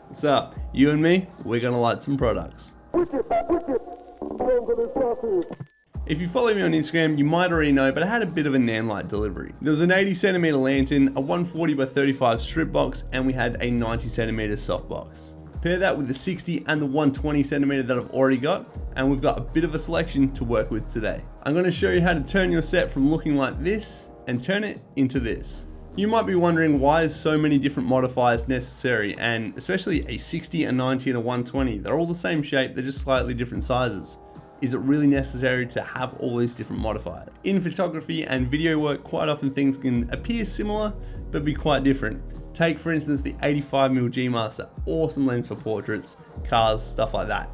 What's up? You and me, we're gonna light some products. If you follow me on Instagram, you might already know, but I had a bit of a Nanlite delivery. There was an 80cm lantern, a 140x35 strip box, and we had a 90cm softbox. Pair that with the 60 and the 120cm that I've already got, and we've got a bit of a selection to work with today. I'm gonna show you how to turn your set from looking like this and turn it into this. You might be wondering why is so many different modifiers necessary, and especially a 60, a 90, and a 120. They're all the same shape, they're just slightly different sizes. Is it really necessary to have all these different modifiers? In photography and video work, quite often things can appear similar, but be quite different. Take for instance the 85mm G Master, awesome lens for portraits, cars, stuff like that.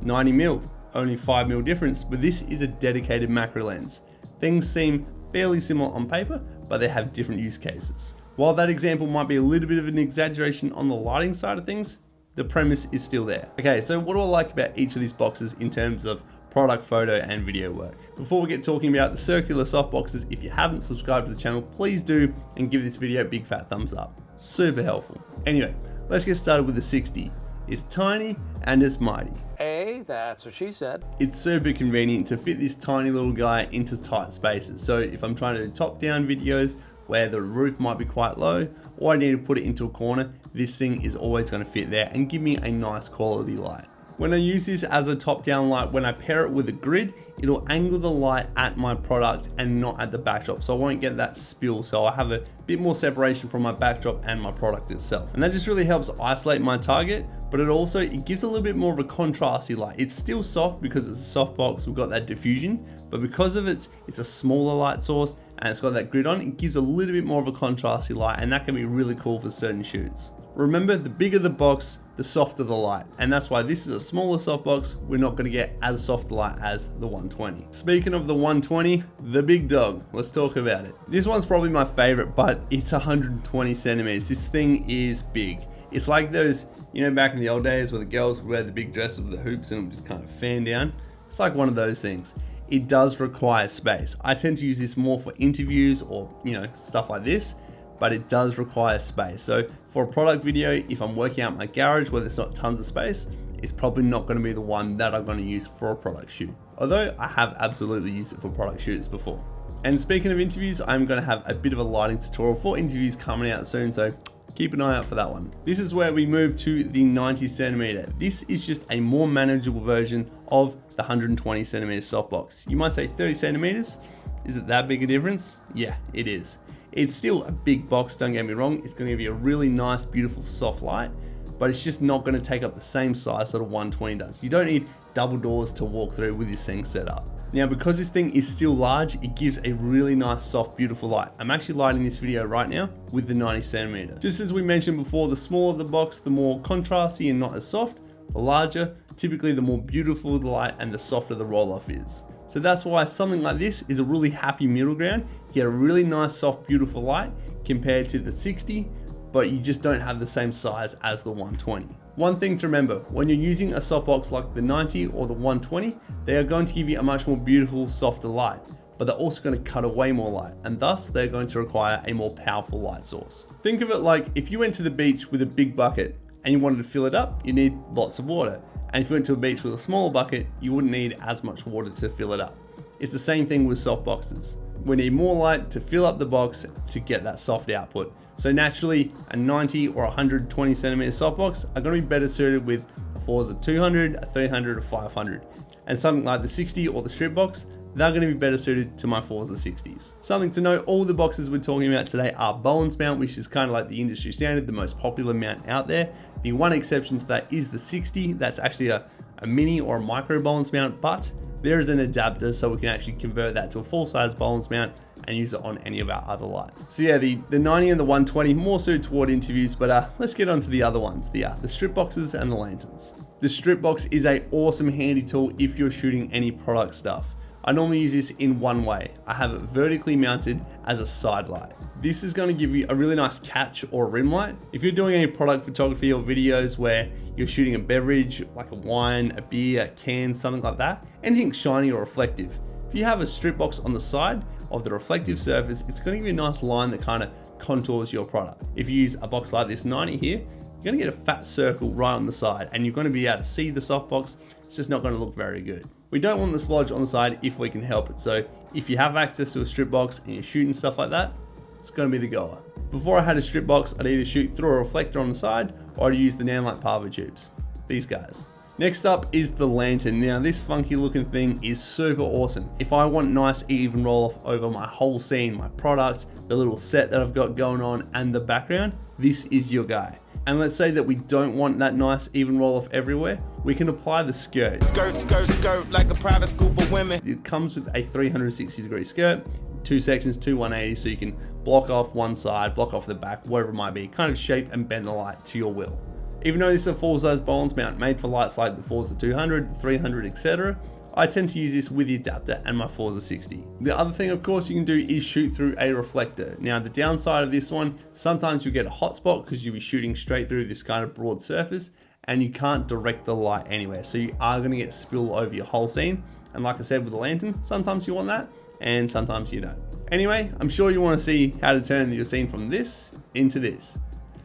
90mm, only 5mm difference, but this is a dedicated macro lens. Things seem fairly similar on paper, but they have different use cases. While that example might be a little bit of an exaggeration on the lighting side of things, the premise is still there. Okay, so what do I like about each of these boxes in terms of product, photo, and video work? Before we get talking about the circular soft boxes, if you haven't subscribed to the channel, please do, and give this video a big fat thumbs up. Super helpful. Anyway, let's get started with the 60. It's tiny and it's mighty. Hey, that's what she said. It's super convenient to fit this tiny little guy into tight spaces. So if I'm trying to do top-down videos where the roof might be quite low, or I need to put it into a corner, this thing is always going to fit there and give me a nice quality light. When I use this as a top-down light, when I pair it with a grid, it'll angle the light at my product and not at the backdrop, so I won't get that spill, so I have a bit more separation from my backdrop and my product itself. And that just really helps isolate my target, but it gives a little bit more of a contrasty light. It's still soft because it's a softbox, we've got that diffusion, but because of it's a smaller light source and it's got that grid on, it gives a little bit more of a contrasty light, and that can be really cool for certain shoots. Remember, the bigger the box, the softer the light, and that's why this is a smaller softbox. We're not going to get as soft a light as the 120. Speaking of the 120, the big dog, let's talk about it. This one's probably my favorite, but it's 120 centimeters. This thing is big. It's like those, you know, back in the old days where the girls would wear the big dresses with the hoops and it would just kind of fan down. It's like one of those things. It does require space. I tend to use this more for interviews or, you know, stuff like this, but it does require space. So for a product video, if I'm working out my garage where there's not tons of space, it's probably not going to be the one that I'm going to use for a product shoot. Although I have absolutely used it for product shoots before. And speaking of interviews, I'm going to have a bit of a lighting tutorial for interviews coming out soon, so keep an eye out for that one. This is where we move to the 90cm. This is just a more manageable version of the 120cm softbox. You might say 30cm. Is it that big a difference? Yeah, it is. It's still a big box, don't get me wrong. It's going to give you a really nice, beautiful, soft light, but it's just not going to take up the same size that a 120 does. You don't need double doors to walk through with this thing set up. Now, because this thing is still large, it gives a really nice, soft, beautiful light. I'm actually lighting this video right now with the 90cm. Just as we mentioned before, the smaller the box, the more contrasty and not as soft. The larger, typically the more beautiful the light and the softer the roll-off is. So that's why something like this is a really happy middle ground. You get a really nice, soft, beautiful light compared to the 60, but you just don't have the same size as the 120. One thing to remember, when you're using a softbox like the 90 or the 120, they are going to give you a much more beautiful, softer light, but they're also going to cut away more light, and thus they're going to require a more powerful light source. Think of it like if you went to the beach with a big bucket and you wanted to fill it up, you need lots of water. And if you went to a beach with a smaller bucket, you wouldn't need as much water to fill it up. It's the same thing with softboxes. We need more light to fill up the box to get that soft output. So naturally, a 90 or 120cm softbox are going to be better suited with a Forza 200, a 300, or 500. And something like the 60 or the strip box, they're going to be better suited to my Forza 60s. Something to note, all the boxes we're talking about today are Bowens mount, which is kind of like the industry standard, the most popular mount out there. The one exception to that is the 60. That's actually a mini or a micro Bowens mount, but there is an adapter so we can actually convert that to a full-size Bowens mount and use it on any of our other lights. So yeah, the 90 and the 120 more suited toward interviews, but let's get on to the other ones, the strip boxes and the lanterns. The strip box is an awesome handy tool if you're shooting any product stuff. I normally use this in one way. I have it vertically mounted as a side light. This is going to give you a really nice catch or rim light. If you're doing any product photography or videos where you're shooting a beverage, like a wine, a beer, a can, something like that, anything shiny or reflective. If you have a strip box on the side of the reflective surface, it's going to give you a nice line that kind of contours your product. If you use a box like this 90 here, you're gonna get a fat circle right on the side and you're gonna be able to see the softbox. It's just not gonna look very good. We don't want the splodge on the side if we can help it. So if you have access to a strip box and you're shooting stuff like that, it's gonna be the goer. Before I had a strip box, I'd either shoot through a reflector on the side or I'd use the Nanlite Parvo tubes. These guys. Next up is the lantern. Now this funky looking thing is super awesome. If I want nice even roll off over my whole scene, my product, the little set that I've got going on and the background, this is your guy. And let's say that we don't want that nice even roll off everywhere, we can apply the skirt. Skirt, like a private school for women. It comes with a 360-degree skirt, 2 sections, 2 180s, so you can block off one side, block off the back, whatever it might be, kind of shape and bend the light to your will. Even though this is a full-size balance mount made for lights like the Forza 200, 300, etc., I tend to use this with the adapter and my Forza 60. The other thing, of course, you can do is shoot through a reflector. Now, the downside of this one, sometimes you get a hot spot because you'll be shooting straight through this kind of broad surface and you can't direct the light anywhere. So you are gonna get spill over your whole scene. And like I said with the lantern, sometimes you want that and sometimes you don't. Anyway, I'm sure you wanna see how to turn your scene from this into this.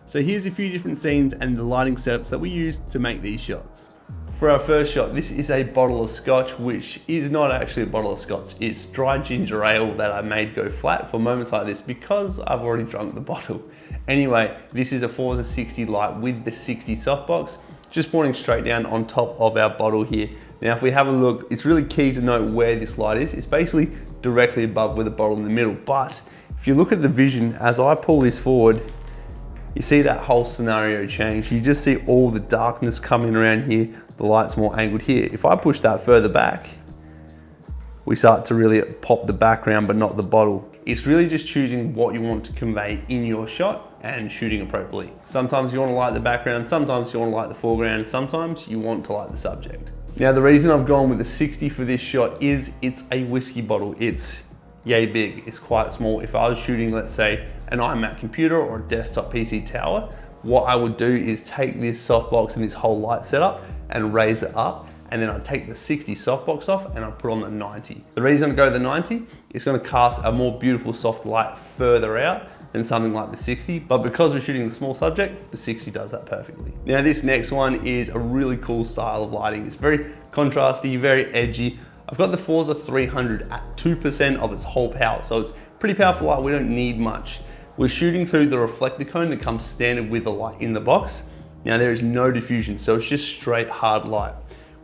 So here's a few different scenes and the lighting setups that we used to make these shots. For our first shot, this is a bottle of scotch, which is not actually a bottle of scotch. It's dry ginger ale that I made go flat for moments like this because I've already drunk the bottle. Anyway, this is a Forza 60 light with the 60 softbox, just pointing straight down on top of our bottle here. Now, if we have a look, it's really key to know where this light is. It's basically directly above with the bottle in the middle. But if you look at the vision, as I pull this forward, you see that whole scenario change. You just see all the darkness coming around here. The light's more angled here. If I push that further back, we start to really pop the background, but not the bottle. It's really just choosing what you want to convey in your shot and shooting appropriately. Sometimes you want to light the background, sometimes you want to light the foreground, sometimes you want to light the subject. Now, the reason I've gone with the 60 for this shot is it's a whiskey bottle. It's yay big, it's quite small. If I was shooting, let's say, an iMac computer or a desktop PC tower, what I would do is take this softbox and this whole light setup and raise it up, and then I'd take the 60 softbox off and I'd put on the 90. The reason I go to the 90 is going to cast a more beautiful soft light further out than something like the 60, but because we're shooting the small subject, the 60 does that perfectly. Now this next one is a really cool style of lighting. It's very contrasty, very edgy. I've got the Forza 300 at 2% of its whole power, so it's pretty powerful light, we don't need much. We're shooting through the reflector cone that comes standard with the light in the box. Now there is no diffusion, so it's just straight hard light.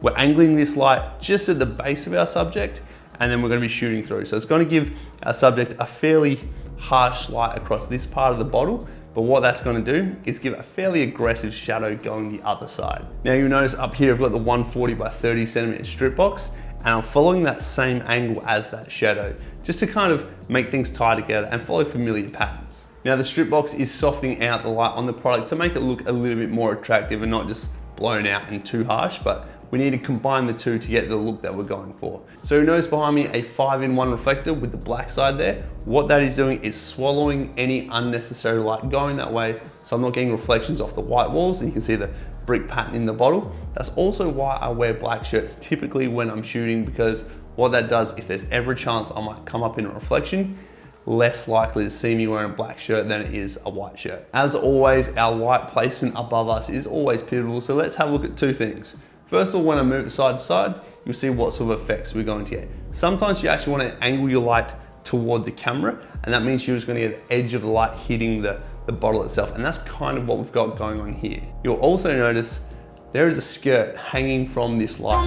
We're angling this light just at the base of our subject, and then we're gonna be shooting through. So it's gonna give our subject a fairly harsh light across this part of the bottle, but what that's gonna do is give a fairly aggressive shadow going the other side. Now you'll notice up here, I've got the 140 by 30 centimeter strip box, and I'm following that same angle as that shadow, just to kind of make things tie together and follow familiar patterns. Now the strip box is softening out the light on the product to make it look a little bit more attractive and not just blown out and too harsh, but we need to combine the two to get the look that we're going for. So you notice behind me a 5-in-1 reflector with the black side there. What that is doing is swallowing any unnecessary light going that way, so I'm not getting reflections off the white walls, and you can see the brick pattern in the bottle. That's also why I wear black shirts typically when I'm shooting, because what that does, if there's ever a chance I might come up in a reflection, less likely to see me wearing a black shirt than it is a white shirt. As always, our light placement above us is always pivotal, so let's have a look at two things. First of all, when I move it side to side, you'll see what sort of effects we're going to get. Sometimes you actually want to angle your light toward the camera, and that means you're just going to get the edge of the light hitting the bottle itself, and that's kind of what we've got going on here. You'll also notice there is a skirt hanging from this light.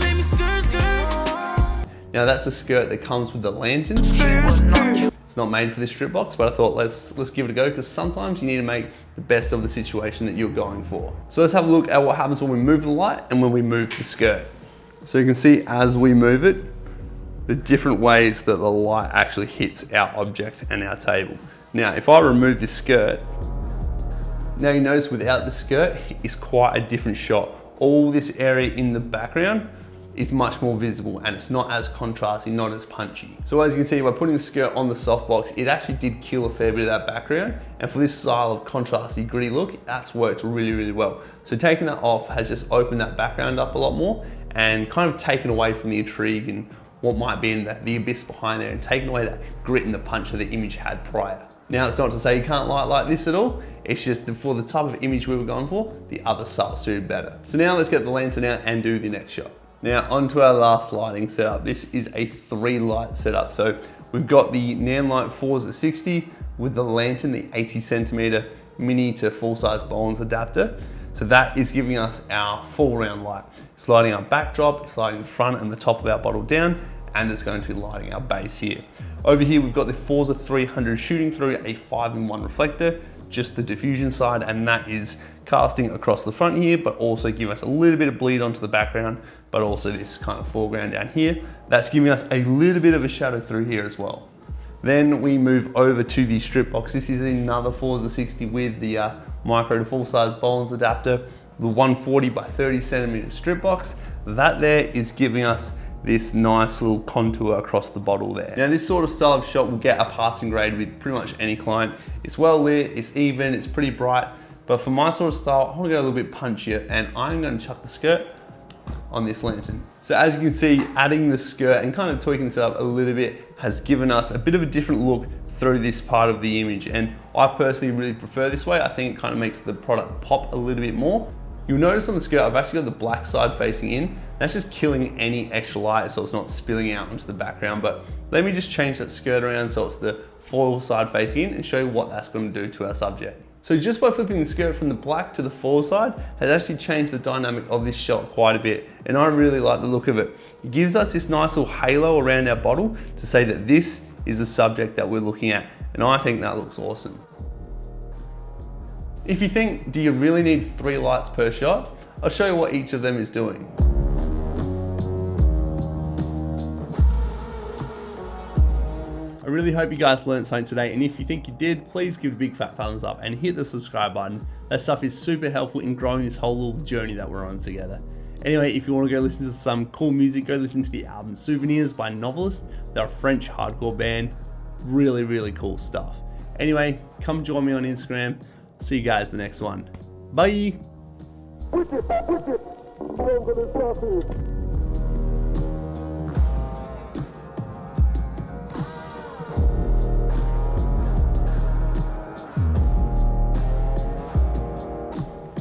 Now that's a skirt that comes with the lantern. It's not made for this strip box, but I thought let's give it a go, because sometimes you need to make the best of the situation that you're going for. So let's have a look at what happens when we move the light and when we move the skirt. So you can see as we move it, the different ways that the light actually hits our object and our table. Now, if I remove this skirt, now you notice without the skirt, it's quite a different shot. All this area in the background is much more visible, and it's not as contrasty, not as punchy. So as you can see, by putting the skirt on the softbox, it actually did kill a fair bit of that background. And for this style of contrasty, gritty look, that's worked really, really well. So taking that off has just opened that background up a lot more and kind of taken away from the intrigue and what might be in the abyss behind there and taking away that grit and the punch that the image had prior. Now, it's not to say you can't light like this at all, it's just that for the type of image we were going for, the other style suited better. So now let's get the lantern out and do the next shot. Now onto our last lighting setup. This is a 3 light setup. So we've got the Nanlite 4s at 60 with the lantern, the 80 centimeter mini to full size Bollens adapter. So that is giving us our full round light. It's lighting our backdrop, it's lighting the front and the top of our bottle down, and it's going to be lighting our base here. Over here, we've got the Forza 300 shooting through a 5-in-1 reflector, just the diffusion side, and that is casting across the front here, but also giving us a little bit of bleed onto the background, but also this kind of foreground down here. That's giving us a little bit of a shadow through here as well. Then we move over to the strip box. This is another Forza 60 with the micro to full size Bollens adapter, the 140 by 30 centimeter strip box. That there is giving us this nice little contour across the bottle there. Now this sort of style of shot will get a passing grade with pretty much any client. It's well lit, it's even, it's pretty bright, but for my sort of style, I want to go a little bit punchier, and I'm going to chuck the skirt on this lantern. So as you can see, adding the skirt and kind of tweaking this up a little bit has given us a bit of a different look through this part of the image, and I personally really prefer this way. I think it kind of makes the product pop a little bit more. You'll notice on the skirt, I've actually got the black side facing in. That's just killing any extra light so it's not spilling out into the background. But let me just change that skirt around so it's the foil side facing in and show you what that's going to do to our subject. So just by flipping the skirt from the black to the foil side has actually changed the dynamic of this shot quite a bit, and I really like the look of it. It gives us this nice little halo around our bottle to say that this is the subject that we're looking at, and I think that looks awesome. If you think, do you really need 3 lights per shot? I'll show you what each of them is doing. I really hope you guys learned something today, and if you think you did, please give it a big fat thumbs up and hit the subscribe button. That stuff is super helpful in growing this whole little journey that we're on together. Anyway, if you want to go listen to some cool music, go listen to the album Souvenirs by Novelist. They're a French hardcore band. Really, really cool stuff. Anyway, come join me on Instagram. See you guys the next one. Bye.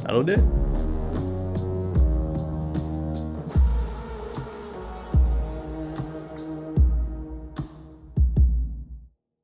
That'll do.